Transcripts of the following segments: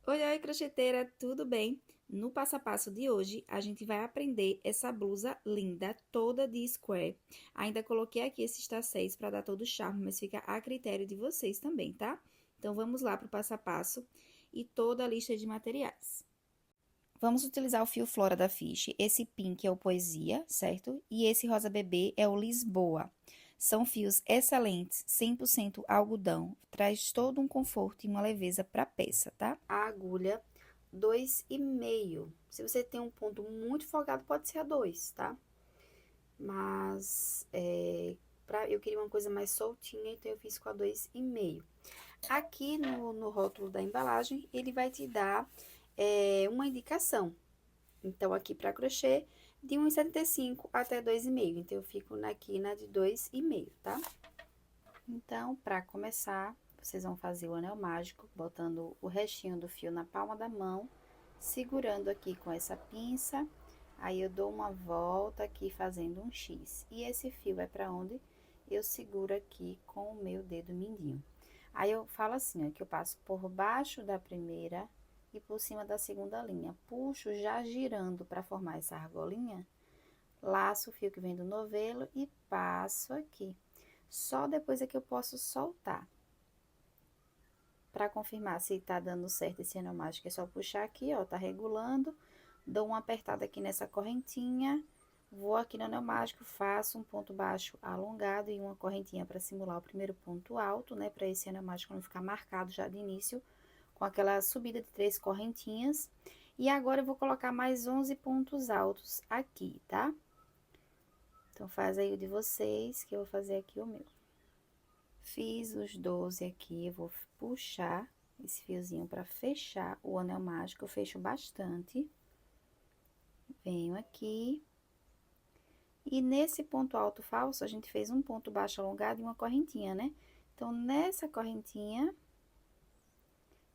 Oi, oi, crocheteira, tudo bem? No passo a passo de hoje, a gente vai aprender essa blusa linda, toda de square. Ainda coloquei aqui esses tacéis para dar todo o charme, mas fica a critério de vocês também, tá? Então, vamos lá para o passo a passo e toda a lista de materiais. Vamos utilizar o fio Flora da Fish. Esse pink é o Poesia, certo? E esse rosa bebê é o Lisboa. São fios excelentes, 100% algodão. Traz todo um conforto e uma leveza para a peça, tá? A agulha 2,5. Se você tem um ponto muito folgado, pode ser a 2, tá? Mas eu queria uma coisa mais soltinha, então eu fiz com a 2,5. Aqui no rótulo da embalagem, ele vai te dar uma indicação. Então, aqui para crochê, de 1,75 até 2,5. Então, eu fico aqui na de 2,5, tá? Então, para começar, vocês vão fazer o anel mágico, botando o restinho do fio na palma da mão, segurando aqui com essa pinça. Aí, eu dou uma volta aqui fazendo um X. E esse fio vai para onde? Eu seguro aqui com o meu dedo mindinho. Aí, eu falo assim, ó, que eu passo por baixo da primeira e por cima da segunda linha. Puxo já girando para formar essa argolinha, laço o fio que vem do novelo e passo aqui. Só depois é que eu posso soltar. Para confirmar se tá dando certo esse anel mágico, é só puxar aqui, ó, tá regulando. Dou uma apertada aqui nessa correntinha, vou aqui no anel mágico, faço um ponto baixo alongado e uma correntinha para simular o primeiro ponto alto, né? Para esse anel mágico não ficar marcado já de início, com aquela subida de 3 correntinhas. E agora, eu vou colocar mais 11 pontos altos aqui, tá? Então, faz aí o de vocês, que eu vou fazer aqui o meu. Fiz os 12 aqui, eu vou puxar esse fiozinho para fechar o anel mágico, eu fecho bastante. Venho aqui. E nesse ponto alto falso, a gente fez um ponto baixo alongado e uma correntinha, né? Então, nessa correntinha,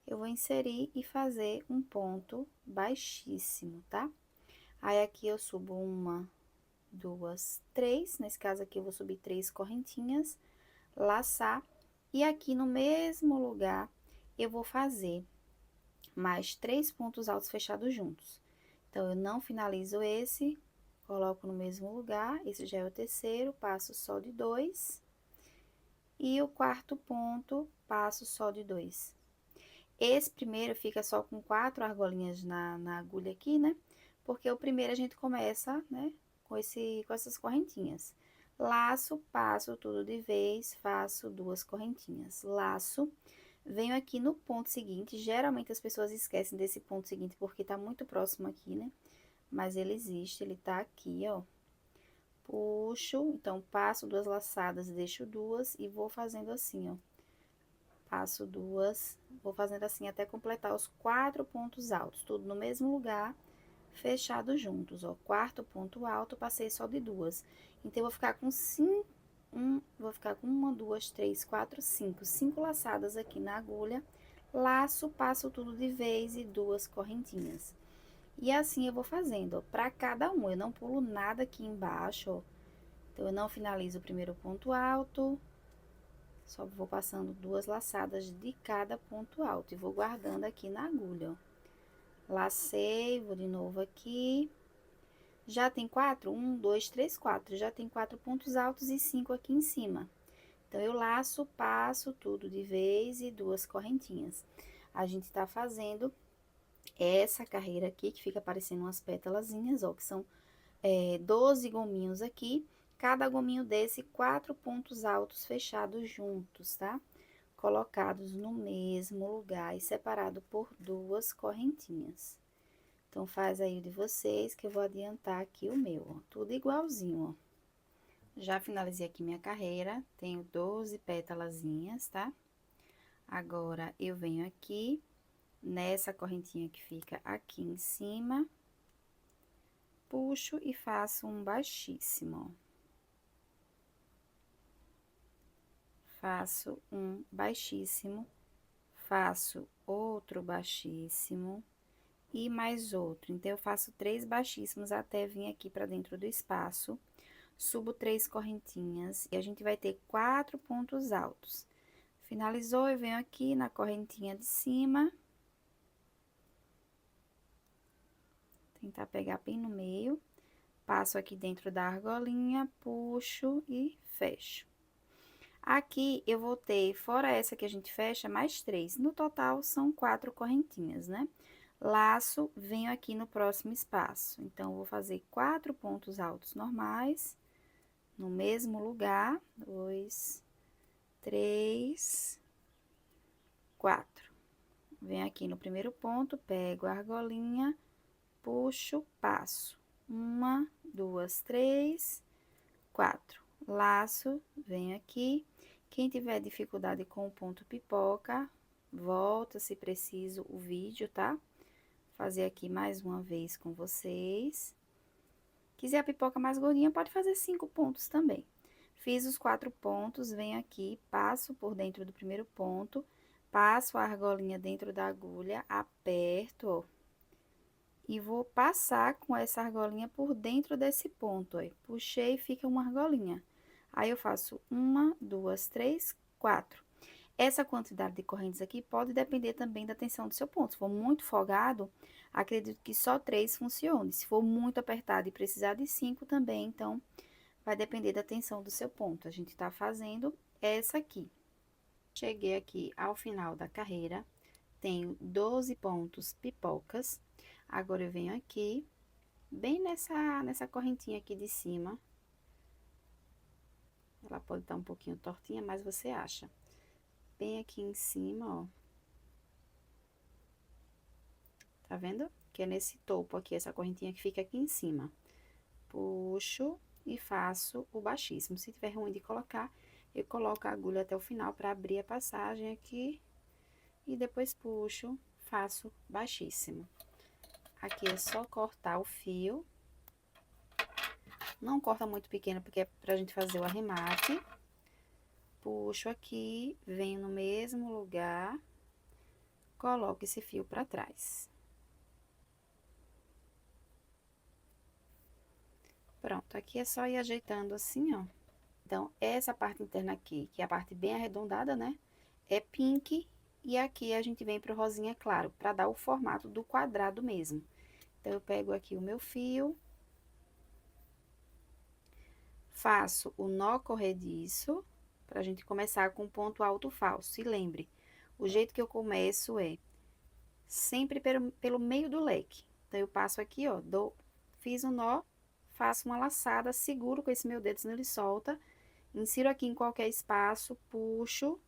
eu vou inserir e fazer um ponto baixíssimo, tá? Aí, aqui eu subo uma, duas, três. Nesse caso aqui, eu vou subir 3 correntinhas, laçar. E aqui no mesmo lugar, eu vou fazer mais 3 pontos altos fechados juntos. Então, eu não finalizo esse, coloco no mesmo lugar. Esse já é o terceiro, passo só de 2. E o quarto ponto, passo só de 2. Esse primeiro fica só com 4 argolinhas na agulha aqui, né? Porque o primeiro a gente começa, né, com essas correntinhas. Laço, passo tudo de vez, faço 2 correntinhas. Laço, venho aqui no ponto seguinte. Geralmente as pessoas esquecem desse ponto seguinte porque tá muito próximo aqui, né? Mas ele existe, ele tá aqui, ó. Puxo, então passo 2 laçadas, deixo 2 e vou fazendo assim, ó. Passo 2, vou fazendo assim até completar os 4 pontos altos, tudo no mesmo lugar, fechado juntos, ó. Quarto ponto alto, passei só de 2. Então, eu vou ficar com 5, vou ficar com 1, 2, 3, 4, 5. 5 laçadas aqui na agulha, laço, passo tudo de vez e 2 correntinhas. E assim eu vou fazendo, ó, pra cada um, eu não pulo nada aqui embaixo, ó. Então, eu não finalizo o primeiro ponto alto, só vou passando 2 laçadas de cada ponto alto e vou guardando aqui na agulha, ó. Lacei, vou de novo aqui. Já tem 4? 1, 2, 3, 4. Já tem 4 pontos altos e 5 aqui em cima. Então, eu laço, passo tudo de vez e 2 correntinhas. A gente tá fazendo essa carreira aqui, que fica parecendo umas pétalazinhas, ó, que são 12 gominhos aqui. Cada gominho desse, 4 pontos altos fechados juntos, tá? Colocados no mesmo lugar e separado por 2 correntinhas. Então, faz aí o de vocês, que eu vou adiantar aqui o meu, ó. Tudo igualzinho, ó. Já finalizei aqui minha carreira, tenho 12 pétalazinhas, tá? Agora, eu venho aqui, nessa correntinha que fica aqui em cima, puxo e faço um baixíssimo, ó. Faço um baixíssimo, faço outro baixíssimo e mais outro. Então, eu faço 3 baixíssimos até vir aqui pra dentro do espaço, subo 3 correntinhas e a gente vai ter 4 pontos altos. Finalizou, eu venho aqui na correntinha de cima tentar pegar bem no meio. Passo aqui dentro da argolinha, puxo e fecho. Aqui, eu vou ter, fora essa que a gente fecha, mais 3. No total, são 4 correntinhas, né? Laço, venho aqui no próximo espaço. Então, vou fazer 4 pontos altos normais, no mesmo lugar. 2, 3, 4. Venho aqui no primeiro ponto, pego a argolinha, puxo, passo. 1, 2, 3, 4. Laço, venho aqui. Quem tiver dificuldade com o ponto pipoca, volta se preciso o vídeo, tá? Fazer aqui mais uma vez com vocês. Quiser a pipoca mais gordinha, pode fazer 5 pontos também. Fiz os 4 pontos, venho aqui, passo por dentro do primeiro ponto, passo a argolinha dentro da agulha, aperto, ó. E vou passar com essa argolinha por dentro desse ponto, ó. Puxei e fica uma argolinha. Aí, eu faço 1, 2, 3, 4. Essa quantidade de correntes aqui pode depender também da tensão do seu ponto. Se for muito folgado, acredito que só 3 funcione. Se for muito apertado e precisar de 5 também, então, vai depender da tensão do seu ponto. A gente tá fazendo essa aqui. Cheguei aqui ao final da carreira, tenho 12 pontos pipocas. Agora, eu venho aqui, bem nessa correntinha aqui de cima. Ela pode estar um pouquinho tortinha, mas você acha. Bem aqui em cima, ó. Tá vendo? Que é nesse topo aqui, essa correntinha que fica aqui em cima. Puxo e faço o baixíssimo. Se tiver ruim de colocar, eu coloco a agulha até o final para abrir a passagem aqui. E depois puxo, faço baixíssimo. Aqui é só cortar o fio. Não corta muito pequeno, porque é pra gente fazer o arremate. Puxo aqui, venho no mesmo lugar, coloco esse fio pra trás. Pronto, aqui é só ir ajeitando assim, ó. Então, essa parte interna aqui, que é a parte bem arredondada, né? É pink, e aqui a gente vem pro rosinha claro, pra dar o formato do quadrado mesmo. Então, eu pego aqui o meu fio, faço o nó corrediço, pra gente começar com ponto alto falso. E lembre, o jeito que eu começo é sempre pelo meio do leque. Então, eu passo aqui, ó, fiz um nó, faço uma laçada, seguro com esse meu dedo, senão ele solta. Insiro aqui em qualquer espaço, puxo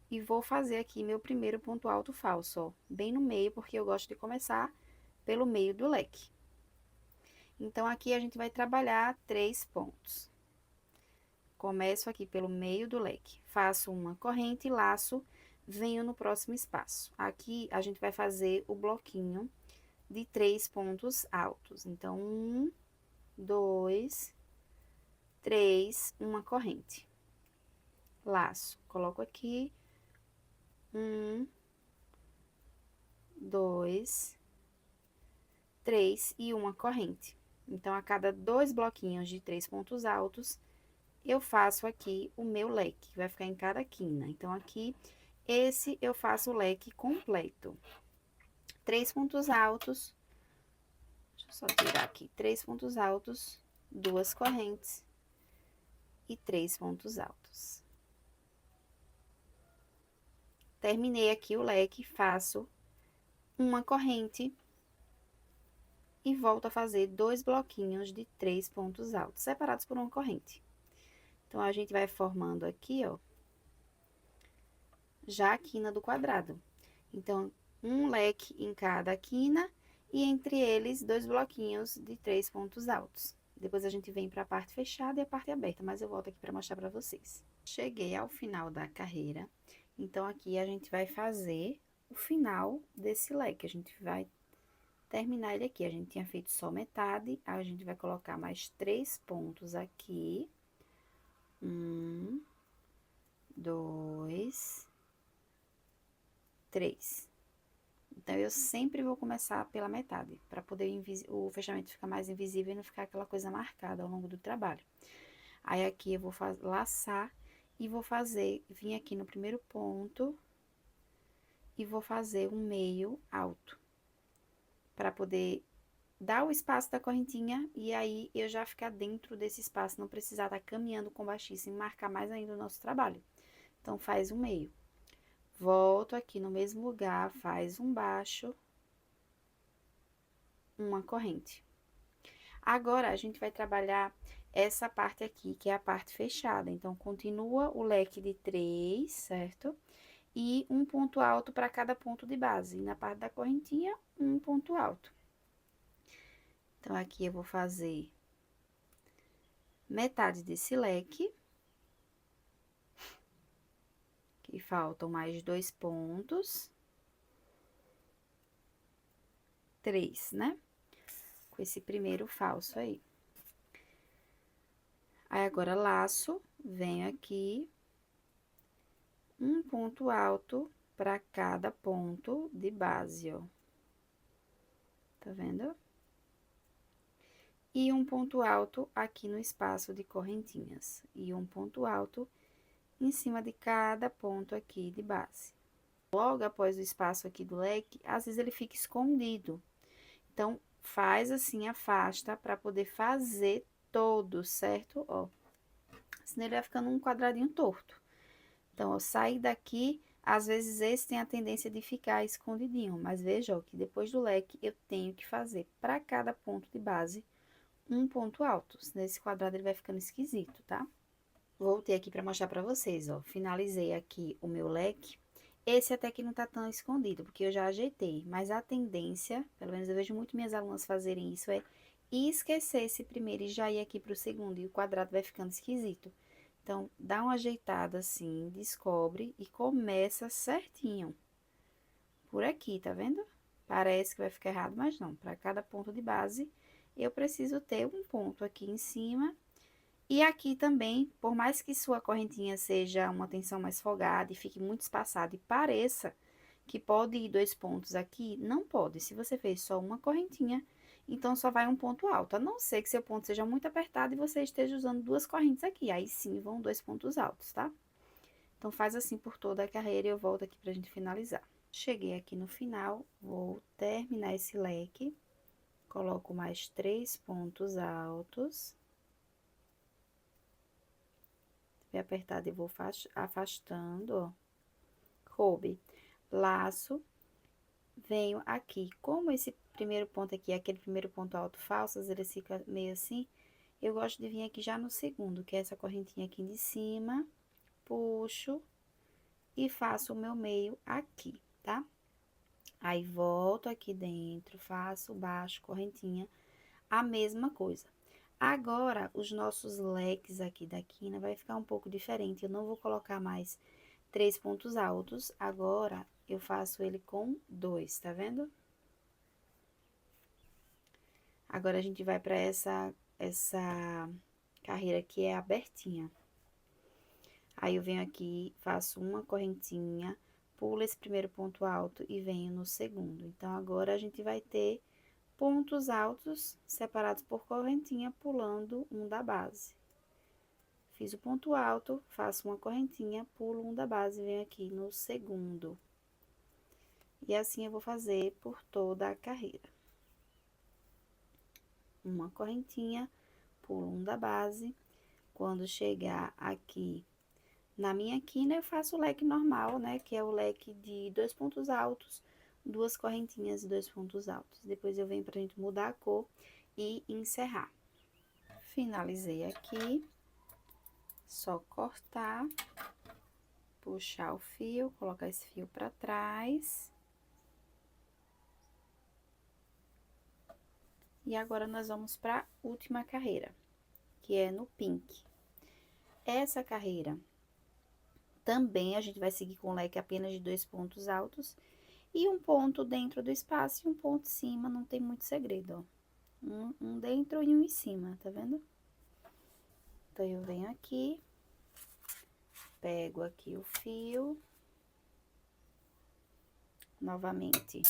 e vou fazer aqui meu primeiro ponto alto falso, ó, bem no meio, porque eu gosto de começar pelo meio do leque. Então, aqui a gente vai trabalhar 3 pontos. Começo aqui pelo meio do leque, faço uma corrente, laço, venho no próximo espaço. Aqui, a gente vai fazer o bloquinho de 3 pontos altos. Então, 1, 2, 3, uma corrente. Laço, coloco aqui, 1, 2, 3 e uma corrente. Então, a cada 2 bloquinhos de 3 pontos altos, eu faço aqui o meu leque, que vai ficar em cada quina. Então, aqui, esse eu faço o leque completo. 3 pontos altos, deixa eu só tirar aqui, 3 pontos altos, 2 correntes e 3 pontos altos. Terminei aqui o leque, faço uma corrente e volto a fazer 2 bloquinhos de 3 pontos altos, separados por uma corrente. Então, a gente vai formando aqui, ó, já a quina do quadrado. Então, um leque em cada quina e entre eles 2 bloquinhos de 3 pontos altos. Depois a gente vem para a parte fechada e a parte aberta, mas eu volto aqui para mostrar para vocês. Cheguei ao final da carreira, então aqui a gente vai fazer o final desse leque. A gente vai terminar ele aqui. A gente tinha feito só metade, aí a gente vai colocar mais 3 pontos aqui. 1, 2, 3. Então, eu sempre vou começar pela metade, para poder o fechamento ficar mais invisível e não ficar aquela coisa marcada ao longo do trabalho. Aí, aqui eu vou laçar e vou vir aqui no primeiro ponto e vou fazer um meio alto, para poder dar o espaço da correntinha e aí eu já ficar dentro desse espaço, não precisar estar caminhando com baixíssimo e marcar mais ainda o nosso trabalho. Então, faz um meio. Volto aqui no mesmo lugar, faz um baixo, uma corrente. Agora, a gente vai trabalhar essa parte aqui, que é a parte fechada. Então, continua o leque de 3, certo? E um ponto alto para cada ponto de base. E na parte da correntinha, um ponto alto. Então, aqui eu vou fazer metade desse leque. Que faltam mais 2 pontos. 3, né? Com esse primeiro falso aí. Aí, agora, laço, venho aqui, um ponto alto para cada ponto de base, ó. Tá vendo? E um ponto alto aqui no espaço de correntinhas. E um ponto alto em cima de cada ponto aqui de base. Logo após o espaço aqui do leque, às vezes ele fica escondido. Então, faz assim, afasta para poder fazer todo, certo? Ó, senão ele vai ficando um quadradinho torto. Então, ó, sair daqui, às vezes esse tem a tendência de ficar escondidinho, mas veja, ó, que depois do leque eu tenho que fazer para cada ponto de base um ponto alto, senão esse quadrado ele vai ficando esquisito, tá? Voltei aqui para mostrar para vocês, ó, finalizei aqui o meu leque. Esse até que não tá tão escondido, porque eu já ajeitei, mas a tendência, pelo menos eu vejo muito minhas alunas fazerem isso, é esquecer esse primeiro e já ir aqui pro segundo, e o quadrado vai ficando esquisito. Então, dá uma ajeitada assim, descobre e começa certinho. Por aqui, tá vendo? Parece que vai ficar errado, mas não. Para cada ponto de base, eu preciso ter um ponto aqui em cima. E aqui também, por mais que sua correntinha seja uma tensão mais folgada e fique muito espaçada e pareça que pode ir 2 pontos aqui, não pode. Se você fez só uma correntinha, então só vai um ponto alto. A não ser que seu ponto seja muito apertado e você esteja usando 2 correntes aqui. Aí sim vão 2 pontos altos, tá? Então, faz assim por toda a carreira e eu volto aqui pra gente finalizar. Cheguei aqui no final, vou terminar esse leque. Coloco mais 3 pontos altos. Bem apertado e vou afastando, ó. Coube. Laço. Venho aqui. Como esse primeiro ponto aqui é aquele primeiro ponto alto falso, às vezes ele fica meio assim, eu gosto de vir aqui já no segundo, que é essa correntinha aqui de cima. Puxo e faço o meu meio aqui, tá? Aí, volto aqui dentro, faço baixo, correntinha, a mesma coisa. Agora, os nossos leques aqui da quina vai ficar um pouco diferente. Eu não vou colocar mais 3 pontos altos. Agora, eu faço ele com 2, tá vendo? Agora, a gente vai pra essa carreira que é abertinha. Aí, eu venho aqui, faço uma correntinha, pulo esse primeiro ponto alto e venho no segundo. Então, agora, a gente vai ter pontos altos separados por correntinha, pulando um da base. Fiz o ponto alto, faço uma correntinha, pulo um da base e venho aqui no segundo. E assim eu vou fazer por toda a carreira. Uma correntinha, pulo um da base. Quando chegar aqui na minha quina, eu faço o leque normal, né? Que é o leque de 2 pontos altos, 2 correntinhas e 2 pontos altos. Depois eu venho pra gente mudar a cor e encerrar. Finalizei aqui. Só cortar, puxar o fio, colocar esse fio pra trás. E agora, nós vamos pra última carreira, que é no pink. Essa carreira, também a gente vai seguir com o leque apenas de 2 pontos altos e um ponto dentro do espaço e um ponto em cima, não tem muito segredo, ó. Um dentro e um em cima, tá vendo? Então, eu venho aqui, pego aqui o fio, novamente.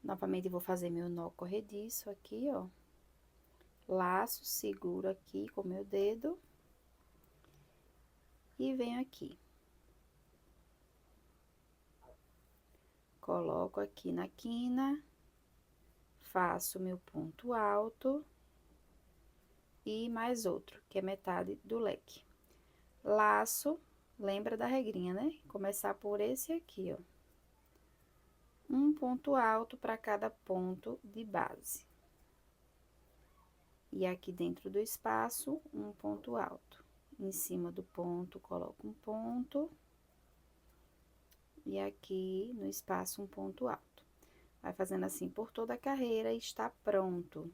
Novamente, vou fazer meu nó corrediço aqui, ó. Laço, seguro aqui com meu dedo. E venho aqui. Coloco aqui na quina, faço meu ponto alto e mais outro, que é metade do leque. Laço, lembra da regrinha, né? Começar por esse aqui, ó. Um ponto alto para cada ponto de base. E aqui dentro do espaço, um ponto alto. Em cima do ponto, coloco um ponto. E aqui no espaço, um ponto alto. Vai fazendo assim por toda a carreira e está pronto.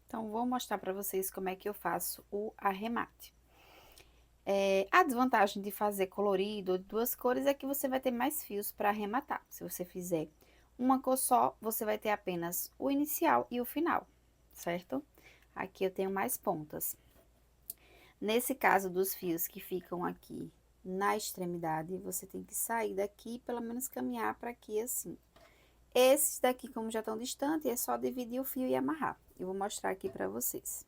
Então, vou mostrar para vocês como é que eu faço o arremate. A desvantagem de fazer colorido ou de duas cores é que você vai ter mais fios para arrematar. Se você fizer uma cor só, você vai ter apenas o inicial e o final, certo? Aqui eu tenho mais pontas. Nesse caso dos fios que ficam aqui na extremidade, você tem que sair daqui e pelo menos caminhar para aqui assim. Esses daqui, como já estão distantes, é só dividir o fio e amarrar. Eu vou mostrar aqui para vocês.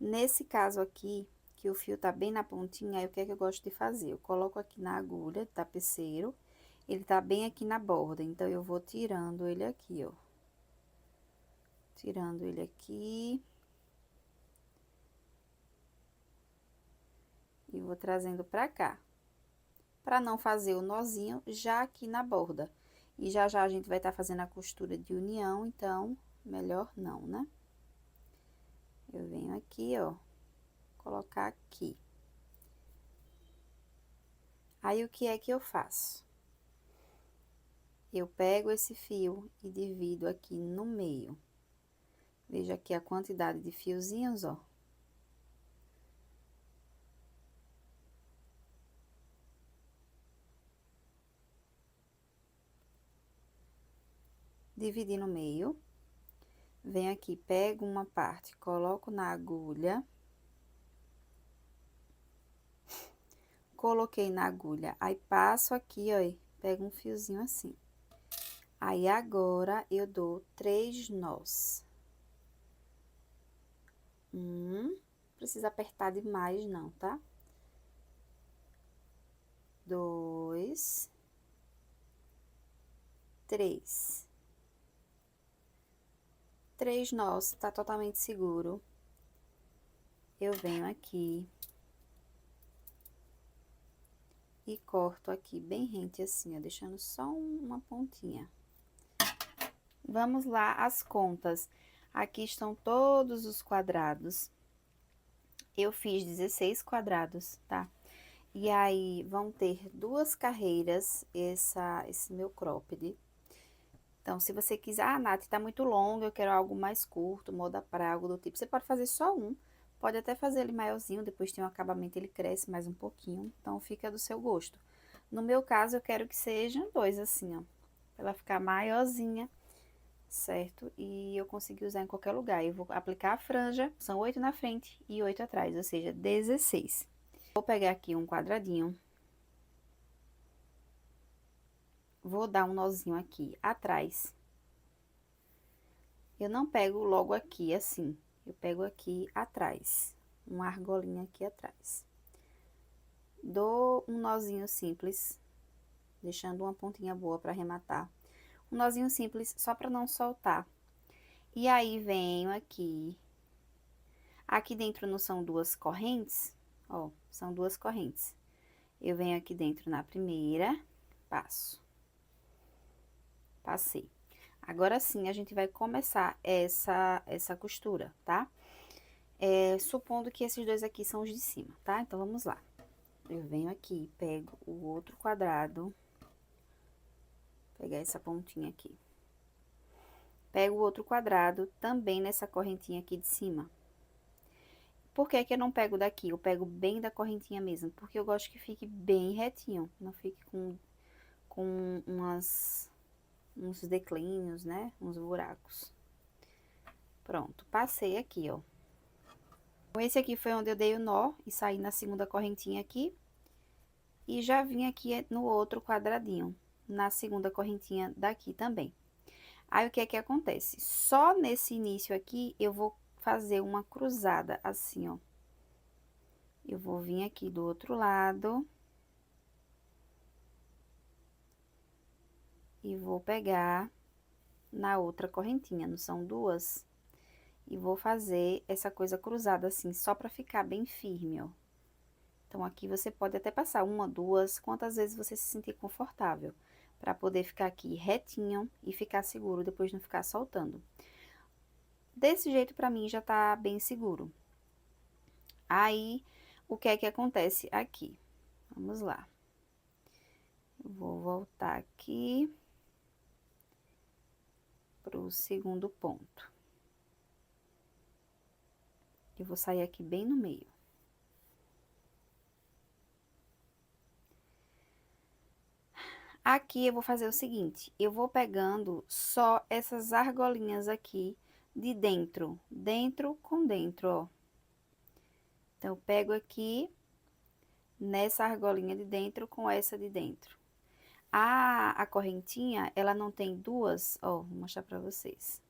Nesse caso aqui, que o fio tá bem na pontinha, aí o que é que eu gosto de fazer? Eu coloco aqui na agulha do tapeceiro, ele tá bem aqui na borda, então eu vou tirando ele aqui, ó. Tirando ele aqui. E vou trazendo pra cá. Pra não fazer o nozinho já aqui na borda. E já já a gente vai estar fazendo a costura de união, então, melhor não, né? Eu venho aqui, ó, colocar aqui. Aí, o que é que eu faço? Eu pego esse fio e divido aqui no meio. Veja aqui a quantidade de fiozinhos, ó. Dividi no meio. Venho aqui, pego uma parte, coloco na agulha. Coloquei na agulha, aí passo aqui, ó, e pego um fiozinho assim. Aí, agora, eu dou 3 nós. Não precisa apertar demais, não, tá? 2, 3. 3 nós, tá totalmente seguro. Eu venho aqui e corto aqui bem rente assim, ó, deixando só uma pontinha. Vamos lá, as contas. Aqui estão todos os quadrados. Eu fiz 16 quadrados, tá? E aí, vão ter 2 carreiras, esse meu cropped. Então, se você quiser, Nath, tá muito longo, eu quero algo mais curto, moda praia, algo do tipo. Você pode fazer só um, pode até fazer ele maiorzinho, depois tem um acabamento, ele cresce mais um pouquinho. Então, fica do seu gosto. No meu caso, eu quero que sejam 2 assim, ó. Pra ela ficar maiorzinha, certo? E eu consegui usar em qualquer lugar. Eu vou aplicar a franja, são 8 na frente e 8 atrás, ou seja, 16. Vou pegar aqui um quadradinho. Vou dar um nozinho aqui atrás. Eu não pego logo aqui assim, eu pego aqui atrás, uma argolinha aqui atrás. Dou um nozinho simples, deixando uma pontinha boa para arrematar. Um nozinho simples só para não soltar. E aí, venho aqui. Aqui dentro não são 2 correntes, ó, são 2 correntes. Eu venho aqui dentro na primeira, passo. Passei. Agora sim, a gente vai começar essa costura, tá? Supondo que esses 2 aqui são os de cima, tá? Então, vamos lá. Eu venho aqui, pego o outro quadrado, pegar essa pontinha aqui. Pego o outro quadrado, também nessa correntinha aqui de cima. Por que que eu não pego daqui? Eu pego bem da correntinha mesmo, porque eu gosto que fique bem retinho, não fique com uns declínios, né? Uns buracos. Pronto, passei aqui, ó. Esse aqui foi onde eu dei o nó e saí na segunda correntinha aqui. E já vim aqui no outro quadradinho, na segunda correntinha daqui também. Aí, o que é que acontece? Só nesse início aqui, eu vou fazer uma cruzada assim, ó. Eu vou vir aqui do outro lado. e vou pegar na outra correntinha, não são duas? E vou fazer essa coisa cruzada assim, só pra ficar bem firme, ó. Então, aqui você pode até passar uma, duas, quantas vezes você se sentir confortável, pra poder ficar aqui retinho e ficar seguro, depois não ficar soltando. Desse jeito, pra mim, já tá bem seguro. Aí, o que é que acontece aqui? Vamos lá. Vou voltar aqui pro segundo ponto. Eu vou sair aqui bem no meio. Aqui eu vou fazer o seguinte, eu vou pegando só essas argolinhas aqui de dentro, dentro com dentro, ó. Então, eu pego aqui nessa argolinha de dentro com essa de dentro. A correntinha, ela não tem duas, ó, vou mostrar pra vocês.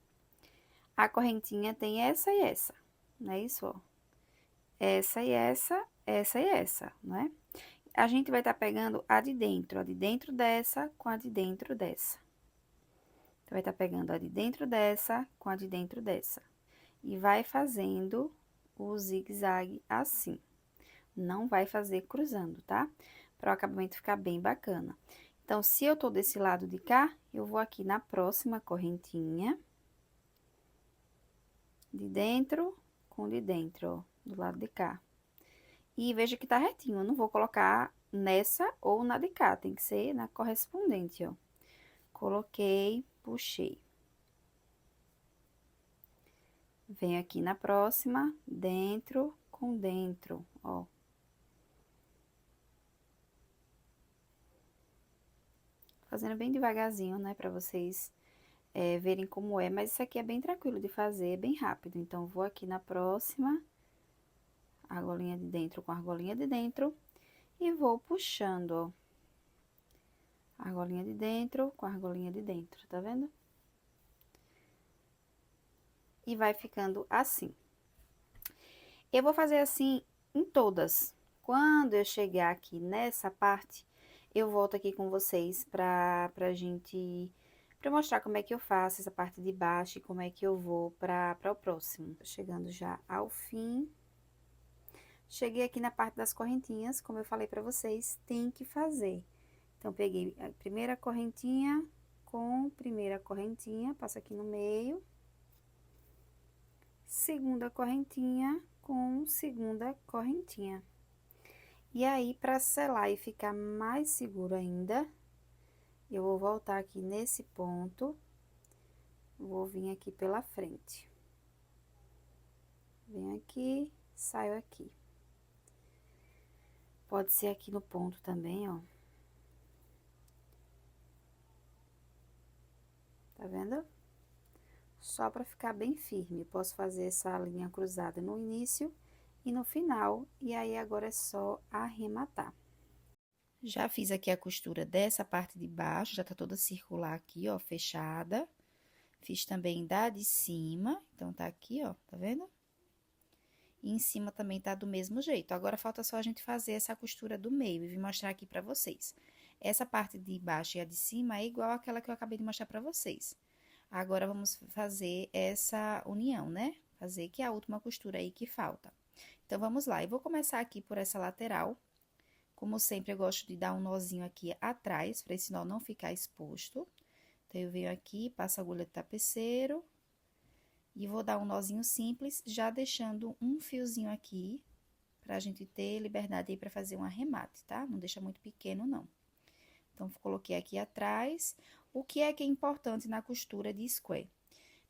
A correntinha tem essa e essa, não é isso, ó? Essa e essa e essa, não é? A gente vai estar pegando a de dentro dessa com a de dentro dessa. Então, vai estar pegando a de dentro dessa com a de dentro dessa. E vai fazendo o zigue-zague assim. Não vai fazer cruzando, tá? Para o acabamento ficar bem bacana. Então, se eu tô desse lado de cá, eu vou aqui na próxima correntinha. De dentro com de dentro, ó, do lado de cá. E veja que tá retinho, eu não vou colocar nessa ou na de cá, tem que ser na correspondente, ó. Coloquei, puxei. Venho aqui na próxima, dentro com dentro, ó. Fazendo bem devagarzinho, né, pra vocês verem como é. Mas isso aqui é bem tranquilo de fazer, é bem rápido. Então, vou aqui na próxima, argolinha de dentro com argolinha de dentro. E vou puxando, ó. Argolinha de dentro com argolinha de dentro, tá vendo? E vai ficando assim. Eu vou fazer assim em todas. Quando eu chegar aqui nessa parte, eu volto aqui com vocês pra mostrar como é que eu faço essa parte de baixo e como é que eu vou pra o próximo. Tô chegando já ao fim. Cheguei aqui na parte das correntinhas, como eu falei pra vocês, tem que fazer. Então, peguei a primeira correntinha com primeira correntinha, passo aqui no meio. Segunda correntinha com segunda correntinha. E aí, pra selar e ficar mais seguro ainda, eu vou voltar aqui nesse ponto, vou vir aqui pela frente. Venho aqui, saio aqui. Pode ser aqui no ponto também, ó. Tá vendo? Só pra ficar bem firme. Posso fazer essa linha cruzada no início e no final, e aí agora é só arrematar. Já fiz aqui a costura dessa parte de baixo, já tá toda circular aqui, ó, fechada. Fiz também da de cima, então tá aqui, ó, tá vendo? E em cima também tá do mesmo jeito. Agora, falta só a gente fazer essa costura do meio e vim mostrar aqui pra vocês. Essa parte de baixo e a de cima é igual àquela que eu acabei de mostrar pra vocês. Agora, vamos fazer essa união, né? Fazer que é a última costura aí que falta. Então, vamos lá. Eu vou começar aqui por essa lateral. Como sempre, eu gosto de dar um nozinho aqui atrás, pra esse nó não ficar exposto. Então, eu venho aqui, passo a agulha de tapeceiro. E vou dar um nozinho simples, já deixando um fiozinho aqui, pra gente ter liberdade aí pra fazer um arremate, tá? Não deixa muito pequeno, não. Então, coloquei aqui atrás. O que é importante na costura de square?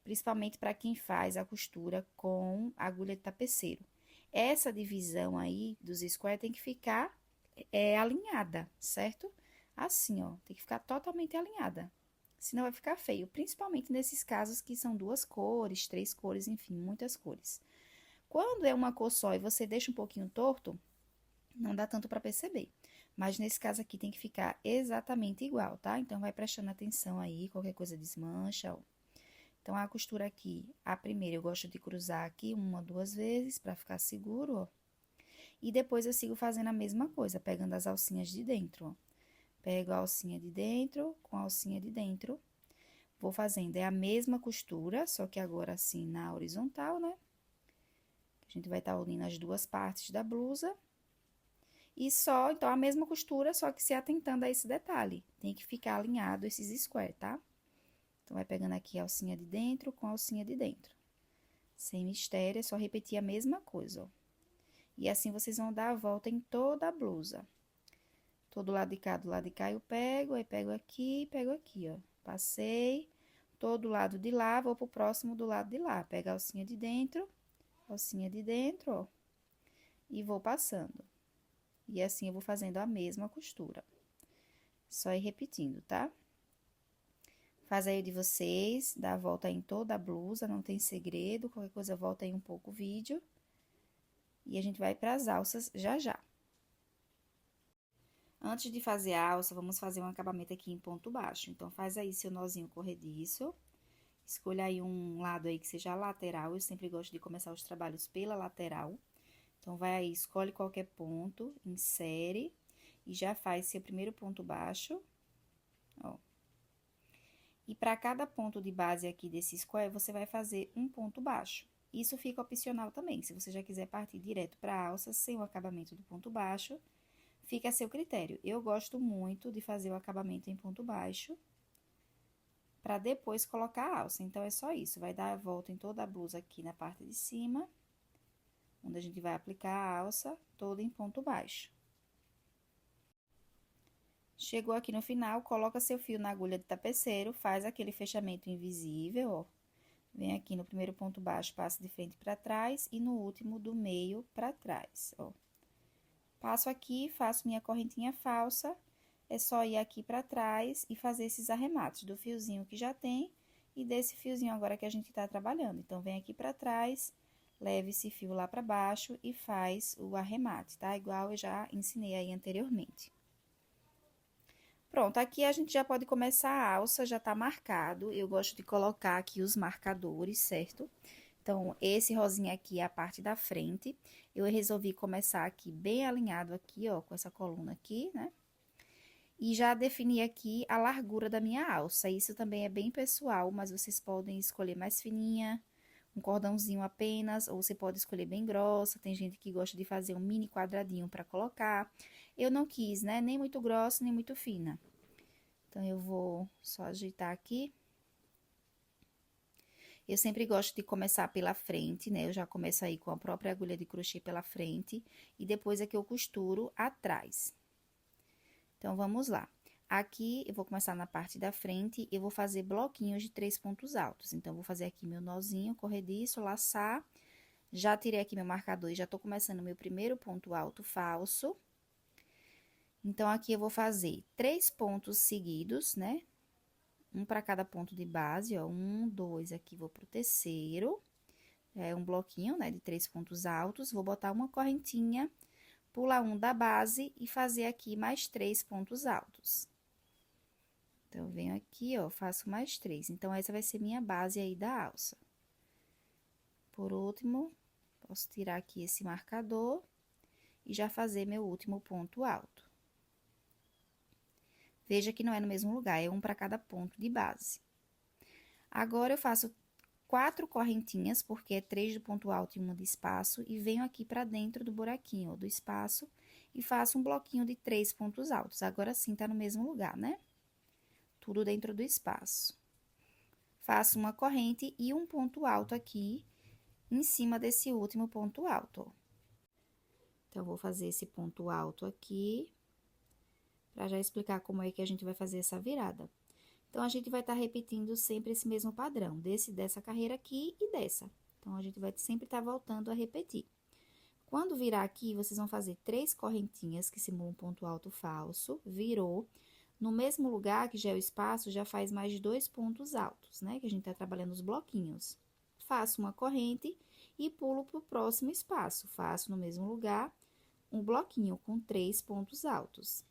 Principalmente para quem faz a costura com agulha de tapeceiro. Essa divisão aí dos square tem que ficar alinhada, certo? Assim, ó, tem que ficar totalmente alinhada. Senão vai ficar feio, principalmente nesses casos que são duas cores, três cores, enfim, muitas cores. Quando é uma cor só e você deixa um pouquinho torto, não dá tanto para perceber. Mas nesse caso aqui tem que ficar exatamente igual, tá? Então, vai prestando atenção aí, qualquer coisa desmancha, ó. Então, a costura aqui, a primeira eu gosto de cruzar aqui uma, duas vezes para ficar seguro, ó. E depois eu sigo fazendo a mesma coisa, pegando as alcinhas de dentro, ó. Pego a alcinha de dentro com a alcinha de dentro. Vou fazendo, é a mesma costura, só que agora assim na horizontal, né? A gente vai estar unindo as duas partes da blusa. E só, então, a mesma costura, só que se atentando a esse detalhe. Tem que ficar alinhado esses square, tá? Então, vai pegando aqui a alcinha de dentro com a alcinha de dentro. Sem mistério, é só repetir a mesma coisa, ó. E assim, vocês vão dar a volta em toda a blusa. Todo lado de cá, do lado de cá eu pego, aí pego aqui, ó. Passei, todo lado de lá, vou pro próximo do lado de lá. Pego a alcinha de dentro, ó. E vou passando. E assim, eu vou fazendo a mesma costura. Só ir repetindo, tá? Faz aí de vocês, dá a volta em toda a blusa, não tem segredo. Qualquer coisa, volta aí um pouco o vídeo. E a gente vai para as alças já já. Antes de fazer a alça, vamos fazer um acabamento aqui em ponto baixo. Então, faz aí seu nozinho corrediço. Escolha aí um lado aí que seja lateral. Eu sempre gosto de começar os trabalhos pela lateral. Então, vai aí, escolhe qualquer ponto, insere e já faz seu primeiro ponto baixo, ó. E para cada ponto de base aqui desse square, você vai fazer um ponto baixo. Isso fica opcional também, se você já quiser partir direto para a alça sem o acabamento do ponto baixo, fica a seu critério. Eu gosto muito de fazer o acabamento em ponto baixo, para depois colocar a alça. Então, é só isso, vai dar a volta em toda a blusa aqui na parte de cima, onde a gente vai aplicar a alça toda em ponto baixo. Chegou aqui no final, coloca seu fio na agulha de tapeceiro, faz aquele fechamento invisível, ó. Vem aqui no primeiro ponto baixo, passa de frente para trás e no último do meio para trás, ó. Passo aqui, faço minha correntinha falsa, é só ir aqui para trás e fazer esses arremates do fiozinho que já tem e desse fiozinho agora que a gente tá trabalhando. Então, vem aqui para trás, leve esse fio lá para baixo e faz o arremate, tá? Igual eu já ensinei aí anteriormente. Pronto, aqui a gente já pode começar a alça, já tá marcado. Eu gosto de colocar aqui os marcadores, certo? Então, esse rosinha aqui é a parte da frente. Eu resolvi começar aqui bem alinhado aqui, ó, com essa coluna aqui, né? E já defini aqui a largura da minha alça. Isso também é bem pessoal, mas vocês podem escolher mais fininha, um cordãozinho apenas, ou você pode escolher bem grossa. Tem gente que gosta de fazer um mini quadradinho para colocar. Eu não quis, né? Nem muito grossa, nem muito fina. Então, eu vou só ajeitar aqui. Eu sempre gosto de começar pela frente, né? Eu já começo aí com a própria agulha de crochê pela frente. E depois é que eu costuro atrás. Então, vamos lá. Aqui, eu vou começar na parte da frente, eu vou fazer bloquinhos de 3 pontos altos. Então, vou fazer aqui meu nozinho corrediço, laçar. Já tirei aqui meu marcador e já tô começando meu primeiro ponto alto falso. Então, aqui eu vou fazer 3 pontos seguidos, né? Um para cada ponto de base, ó. 1, 2, aqui vou pro terceiro. É um bloquinho, né, de 3 pontos altos. Vou botar uma correntinha, pular um da base e fazer aqui mais 3 pontos altos. Então, eu venho aqui, ó, faço mais 3. Então, essa vai ser minha base aí da alça. Por último, posso tirar aqui esse marcador e já fazer meu último ponto alto. Veja que não é no mesmo lugar, é um para cada ponto de base. Agora, eu faço 4 correntinhas, porque é 3 do ponto alto e 1 de espaço, e venho aqui para dentro do buraquinho, ó, do espaço, e faço um bloquinho de 3 pontos altos. Agora sim, tá no mesmo lugar, né? Tudo dentro do espaço. Faço uma corrente e um ponto alto aqui, em cima desse último ponto alto, ó. Então, vou fazer esse ponto alto aqui, para já explicar como é que a gente vai fazer essa virada. Então, a gente vai estar repetindo sempre esse mesmo padrão, dessa carreira aqui e dessa. Então, a gente vai sempre estar voltando a repetir. Quando virar aqui, vocês vão fazer 3 correntinhas que simulam um ponto alto falso, virou. No mesmo lugar, que já é o espaço, já faz mais 2 pontos altos, né? Que a gente tá trabalhando os bloquinhos. Faço uma corrente e pulo pro próximo espaço. Faço no mesmo lugar um bloquinho com 3 pontos altos.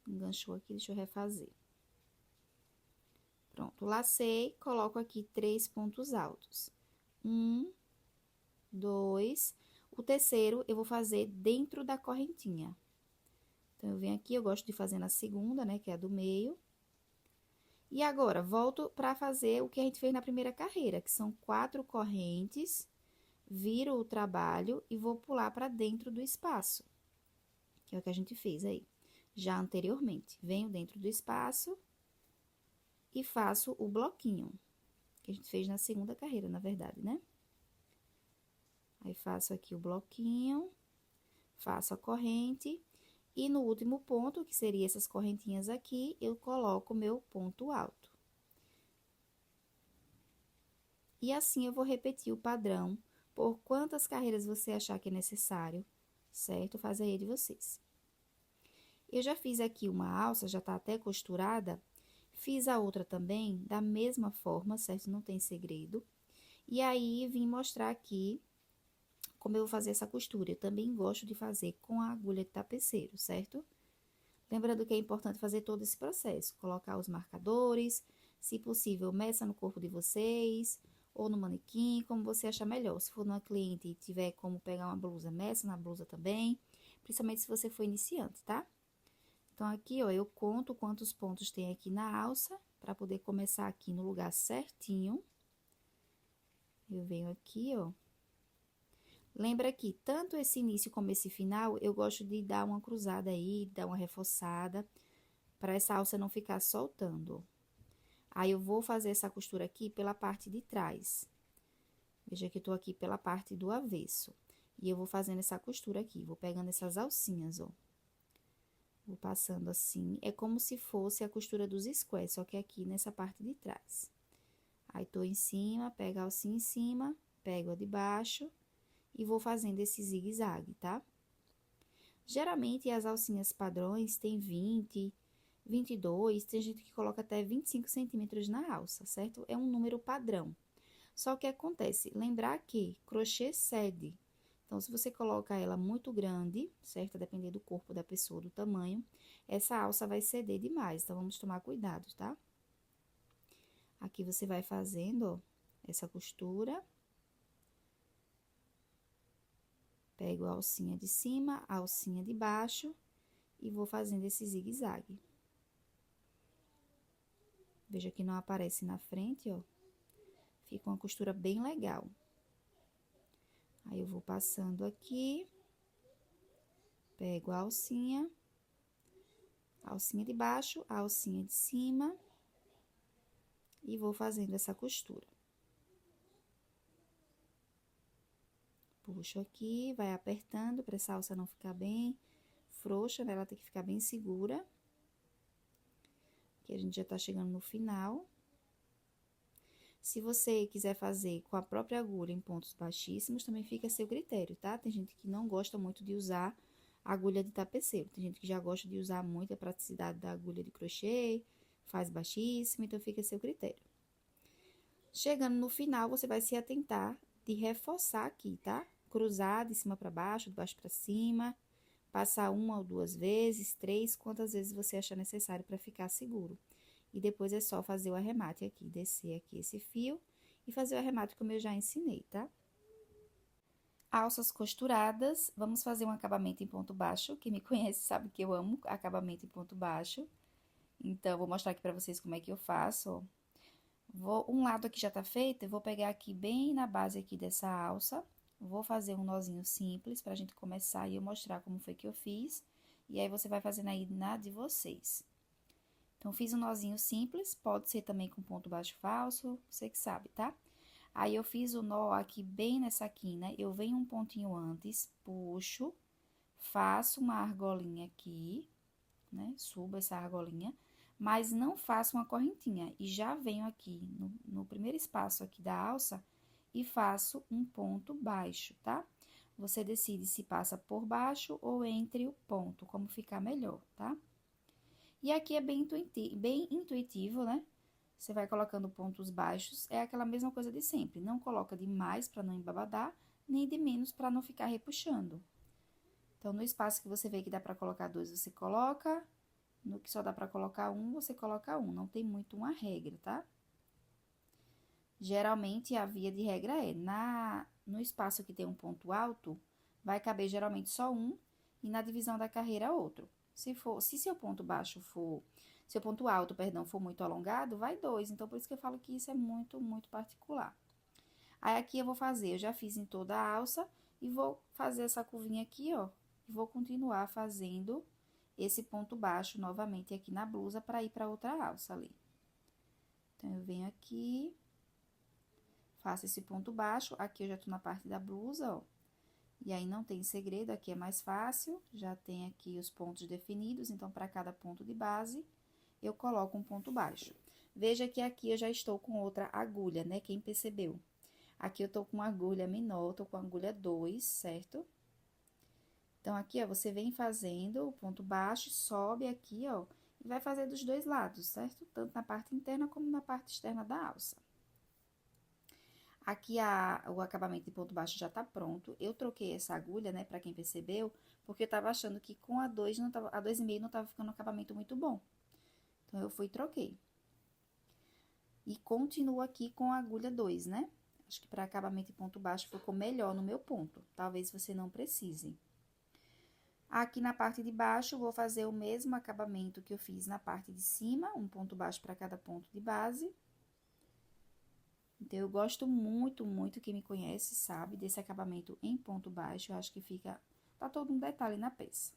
Enganchou aqui, deixa eu refazer. Pronto, lacei, coloco aqui 3 pontos altos. 1, 2, o terceiro eu vou fazer dentro da correntinha. Então, eu venho aqui, eu gosto de fazer na segunda, né, que é a do meio. E agora, volto para fazer o que a gente fez na primeira carreira, que são 4 correntes, viro o trabalho e vou pular para dentro do espaço, que é o que a gente fez aí, já anteriormente. Venho dentro do espaço e faço o bloquinho, que a gente fez na segunda carreira, na verdade, né? Aí, faço aqui o bloquinho, faço a corrente, e no último ponto, que seria essas correntinhas aqui, eu coloco o meu ponto alto. E assim eu vou repetir o padrão por quantas carreiras você achar que é necessário, certo? Faz aí de vocês. Eu já fiz aqui uma alça, já tá até costurada, fiz a outra também da mesma forma, certo? Não tem segredo. E aí, vim mostrar aqui como eu vou fazer essa costura. Eu também gosto de fazer com a agulha de tapeceiro, certo? Lembrando que é importante fazer todo esse processo, colocar os marcadores, se possível, meça no corpo de vocês, ou no manequim, como você achar melhor. Se for numa cliente e tiver como pegar uma blusa, meça na blusa também, principalmente se você for iniciante, tá? Então, aqui, ó, eu conto quantos pontos tem aqui na alça, para poder começar aqui no lugar certinho. Eu venho aqui, ó. Lembra que tanto esse início como esse final, eu gosto de dar uma cruzada aí, dar uma reforçada, para essa alça não ficar soltando. Aí, eu vou fazer essa costura aqui pela parte de trás. Veja que eu tô aqui pela parte do avesso. E eu vou fazendo essa costura aqui, vou pegando essas alcinhas, ó. Vou passando assim, é como se fosse a costura dos squares, só que aqui nessa parte de trás. Aí, tô em cima, pego a alcinha em cima, pego a de baixo e vou fazendo esse zigue-zague, tá? Geralmente, as alcinhas padrões tem 20, 22, tem gente que coloca até 25 centímetros na alça, certo? É um número padrão. Só que acontece, lembrar que crochê cede. Então, se você coloca ela muito grande, certo? A depender do corpo da pessoa, do tamanho, essa alça vai ceder demais. Então, vamos tomar cuidado, tá? Aqui você vai fazendo, ó, essa costura. Pego a alcinha de cima, a alcinha de baixo e vou fazendo esse zigue-zague. Veja que não aparece na frente, ó. Fica uma costura bem legal. Aí, eu vou passando aqui, pego a alcinha de baixo, a alcinha de cima e vou fazendo essa costura. Puxo aqui, vai apertando para essa alça não ficar bem frouxa, né? Ela tem que ficar bem segura. Aqui a gente já tá chegando no final. Se você quiser fazer com a própria agulha em pontos baixíssimos, também fica a seu critério, tá? Tem gente que não gosta muito de usar agulha de tapeceiro. Tem gente que já gosta de usar muito a praticidade da agulha de crochê, faz baixíssimo, então fica a seu critério. Chegando no final, você vai se atentar de reforçar aqui, tá? Cruzar de cima para baixo, de baixo para cima, passar 1 ou 2 vezes, 3, quantas vezes você achar necessário para ficar seguro. E depois é só fazer o arremate aqui, descer aqui esse fio e fazer o arremate como eu já ensinei, tá? Alças costuradas, vamos fazer um acabamento em ponto baixo. Quem me conhece sabe que eu amo acabamento em ponto baixo. Então, vou mostrar aqui pra vocês como é que eu faço, ó. Um lado aqui já tá feito, eu vou pegar aqui bem na base aqui dessa alça, vou fazer um nozinho simples pra gente começar e eu mostrar como foi que eu fiz. E aí, você vai fazendo aí na de vocês. Então, fiz um nozinho simples, pode ser também com ponto baixo falso, você que sabe, tá? Aí, eu fiz o nó aqui bem nessa quina, eu venho um pontinho antes, puxo, faço uma argolinha aqui, né? Subo essa argolinha, mas não faço uma correntinha. E já venho aqui no primeiro espaço aqui da alça e faço um ponto baixo, tá? Você decide se passa por baixo ou entre o ponto, como ficar melhor, tá? E aqui é bem intuitivo, né? Você vai colocando pontos baixos, é aquela mesma coisa de sempre. Não coloca de mais para não embabadar, nem de menos para não ficar repuxando. Então, no espaço que você vê que dá para colocar 2, você coloca. No que só dá para colocar 1, você coloca 1. Não tem muito uma regra, tá? Geralmente, a via de regra é, no espaço que tem um ponto alto, vai caber geralmente só 1 e na divisão da carreira outro. Se seu ponto baixo for, seu ponto alto, perdão, for muito alongado, vai 2. Então, por isso que eu falo que isso é muito, muito particular. Aí, aqui eu vou fazer, eu já fiz em toda a alça e vou fazer essa curvinha aqui, ó. E vou continuar fazendo esse ponto baixo novamente aqui na blusa para ir para outra alça ali. Então, eu venho aqui, faço esse ponto baixo, aqui eu já tô na parte da blusa, ó. E aí, não tem segredo, aqui é mais fácil, já tem aqui os pontos definidos, então, para cada ponto de base, eu coloco um ponto baixo. Veja que aqui eu já estou com outra agulha, né? Quem percebeu? Aqui eu tô com uma agulha menor, tô com a agulha 2, certo? Então, aqui, ó, você vem fazendo o ponto baixo, sobe aqui, ó, e vai fazer dos dois lados, certo? Tanto na parte interna como na parte externa da alça. Aqui o acabamento de ponto baixo já tá pronto. Eu troquei essa agulha, né, pra quem percebeu, porque eu tava achando que com a 2 não tava, a 2,5 não tava ficando um acabamento muito bom. Então, eu fui e troquei. E continuo aqui com a agulha 2, né? Acho que para acabamento de ponto baixo ficou melhor no meu ponto. Talvez você não precise. Aqui na parte de baixo, vou fazer o mesmo acabamento que eu fiz na parte de cima, um ponto baixo para cada ponto de base. Então, eu gosto muito, muito, quem me conhece sabe, desse acabamento em ponto baixo. Eu acho que tá todo um detalhe na peça.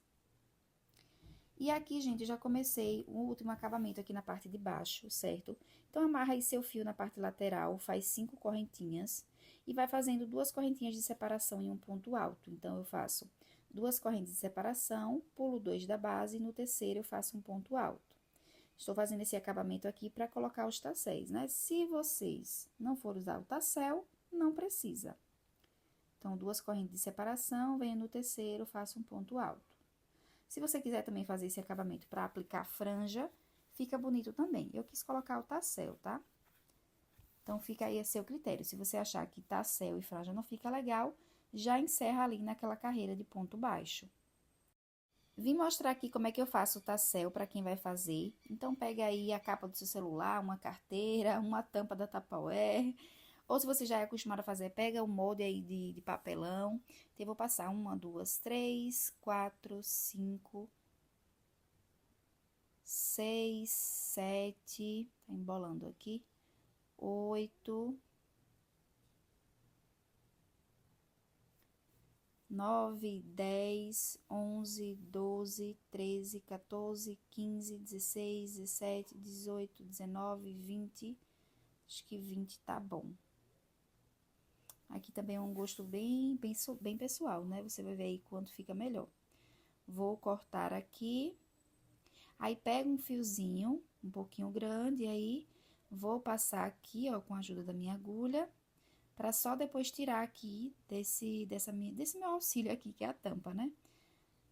E aqui, gente, eu já comecei o último acabamento aqui na parte de baixo, certo? Então, amarra aí seu fio na parte lateral, faz 5 correntinhas e vai fazendo 2 correntinhas de separação em um ponto alto. Então, eu faço 2 correntes de separação, pulo 2 da base e no terceiro eu faço um ponto alto. Estou fazendo esse acabamento aqui para colocar os tasséis, né? Se vocês não forem usar o tassel, não precisa. Então, 2 correntes de separação, venho no terceiro, faço um ponto alto. Se você quiser também fazer esse acabamento para aplicar franja, fica bonito também. Eu quis colocar o tassel, tá? Então, fica aí a seu critério. Se você achar que tassel e franja não fica legal, já encerra ali naquela carreira de ponto baixo. Vim mostrar aqui como é que eu faço o tassel para quem vai fazer. Então, pega aí a capa do seu celular, uma carteira, uma tampa da Tupperware. Ou se você já é acostumado a fazer, pega o molde aí de papelão. Então, eu vou passar 1, 2, 3, 4, 5, 6, 7, tá embolando aqui, 8, 9, 10, 11, 12, 13, 14, 15, 16, 17, 18, 19, 20. Acho que 20 tá bom. Aqui também é um gosto bem pessoal, né? Você vai ver aí quanto fica melhor. Vou cortar aqui. Aí, pego um fiozinho um pouquinho grande e aí vou passar aqui, ó, com a ajuda da minha agulha, para só depois tirar aqui desse meu auxílio aqui, que é a tampa, né?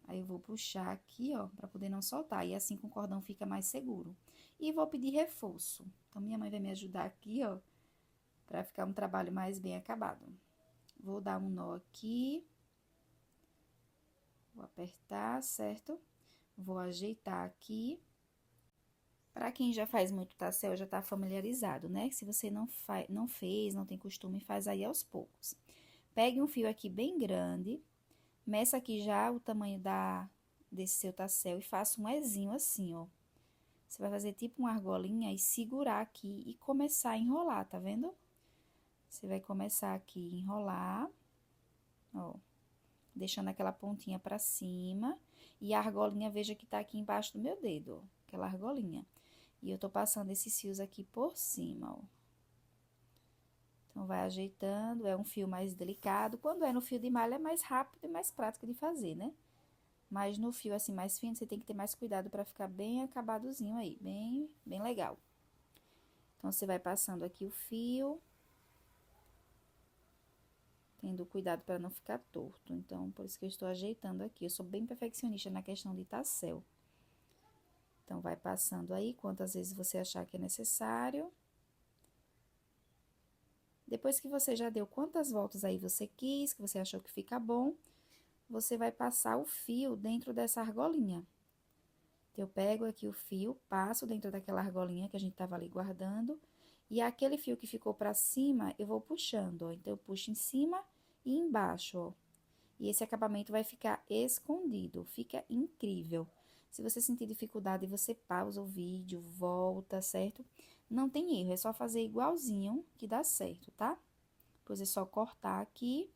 Aí, eu vou puxar aqui, ó, para poder não soltar, e assim com o cordão fica mais seguro. E vou pedir reforço. Então, minha mãe vai me ajudar aqui, ó, para ficar um trabalho mais bem acabado. Vou dar um nó aqui. Vou apertar, certo? Vou ajeitar aqui. Para quem já faz muito tassel, já tá familiarizado, né? Se você não fez, não tem costume, faz aí aos poucos. Pegue um fio aqui bem grande, meça aqui já o tamanho desse seu tassel e faça um ezinho assim, ó. Você vai fazer tipo uma argolinha e segurar aqui e começar a enrolar, tá vendo? Você vai começar aqui a enrolar, ó, deixando aquela pontinha pra cima. E a argolinha, veja que tá aqui embaixo do meu dedo, ó, aquela argolinha. E eu tô passando esses fios aqui por cima, ó. Então, vai ajeitando, é um fio mais delicado. Quando é no fio de malha, é mais rápido e mais prático de fazer, né? Mas no fio, assim, mais fino, você tem que ter mais cuidado pra ficar bem acabadozinho aí, bem legal. Então, você vai passando aqui o fio, tendo cuidado para não ficar torto. Então, por isso que eu estou ajeitando aqui. Eu sou bem perfeccionista na questão de tassel. Então, vai passando aí quantas vezes você achar que é necessário. Depois que você já deu quantas voltas aí você quis, que você achou que fica bom, você vai passar o fio dentro dessa argolinha. Eu pego aqui o fio, passo dentro daquela argolinha que a gente tava ali guardando, e aquele fio que ficou pra cima, eu vou puxando, ó. Então, eu puxo em cima e embaixo, ó. E esse acabamento vai ficar escondido, fica incrível. Se você sentir dificuldade, você pausa o vídeo, volta, certo? Não tem erro, é só fazer igualzinho que dá certo, tá? Depois é só cortar aqui.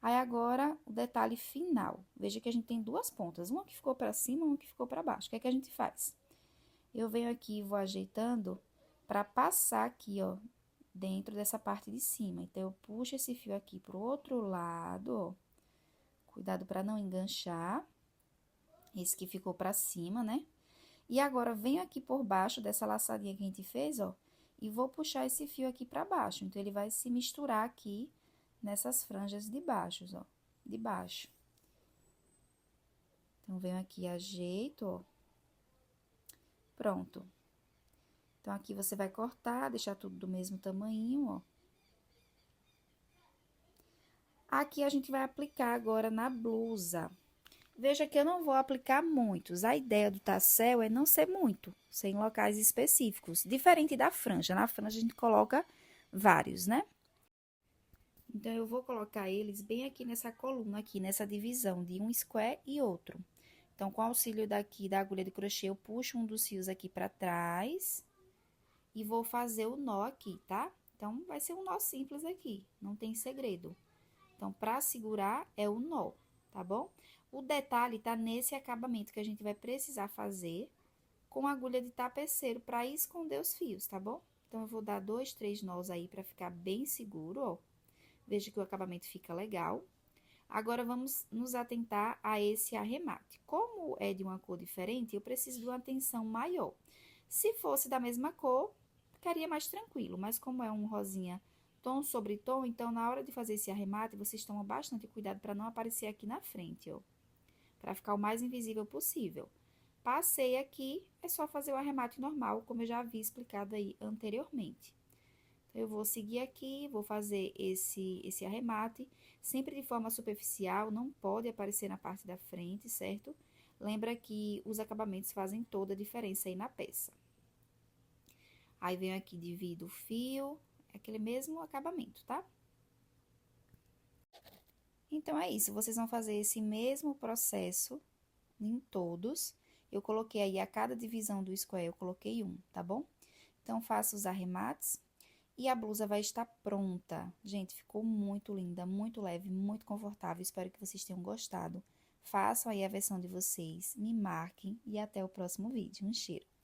Aí, agora, o detalhe final. Veja que a gente tem duas pontas, uma que ficou pra cima, uma que ficou pra baixo. O que é que a gente faz? Eu venho aqui e vou ajeitando pra passar aqui, ó, dentro dessa parte de cima. Então, eu puxo esse fio aqui pro outro lado, ó. Cuidado pra não enganchar. Esse que ficou pra cima, né? E agora, venho aqui por baixo dessa laçadinha que a gente fez, ó. E vou puxar esse fio aqui pra baixo. Então, ele vai se misturar aqui nessas franjas de baixo, ó. De baixo. Então, venho aqui, ajeito, ó. Pronto. Então, aqui você vai cortar, deixar tudo do mesmo tamanho, ó. Aqui a gente vai aplicar agora na blusa. Veja que eu não vou aplicar muitos. A ideia do tassel é não ser muito, ser em locais específicos. Diferente da franja. Na franja a gente coloca vários, né? Então, eu vou colocar eles bem aqui nessa coluna, aqui nessa divisão de um square e outro. Então, com o auxílio daqui da agulha de crochê, eu puxo um dos fios aqui pra trás e vou fazer o nó aqui, tá? Então, vai ser um nó simples aqui, não tem segredo. Então, pra segurar é o nó, tá bom? O detalhe tá nesse acabamento que a gente vai precisar fazer com agulha de tapeceiro pra esconder os fios, tá bom? Então, eu vou dar 2, 3 nós aí pra ficar bem seguro, ó. Veja que o acabamento fica legal. Agora, vamos nos atentar a esse arremate. Como é de uma cor diferente, eu preciso de uma atenção maior. Se fosse da mesma cor, ficaria mais tranquilo, mas como é um rosinha tom sobre tom, então na hora de fazer esse arremate, vocês tomam bastante cuidado para não aparecer aqui na frente, ó. Para ficar o mais invisível possível. Passei aqui, é só fazer o arremate normal, como eu já havia explicado aí anteriormente. Eu vou seguir aqui, vou fazer esse arremate, sempre de forma superficial, não pode aparecer na parte da frente, certo? Lembra que os acabamentos fazem toda a diferença aí na peça. Aí, venho aqui, divido o fio, é aquele mesmo acabamento, tá? Então, é isso, vocês vão fazer esse mesmo processo em todos. Eu coloquei aí, a cada divisão do square, eu coloquei um, tá bom? Então, faço os arremates. E a blusa vai estar pronta. Gente, ficou muito linda, muito leve, muito confortável. Espero que vocês tenham gostado. Façam aí a versão de vocês, me marquem e até o próximo vídeo. Um cheiro!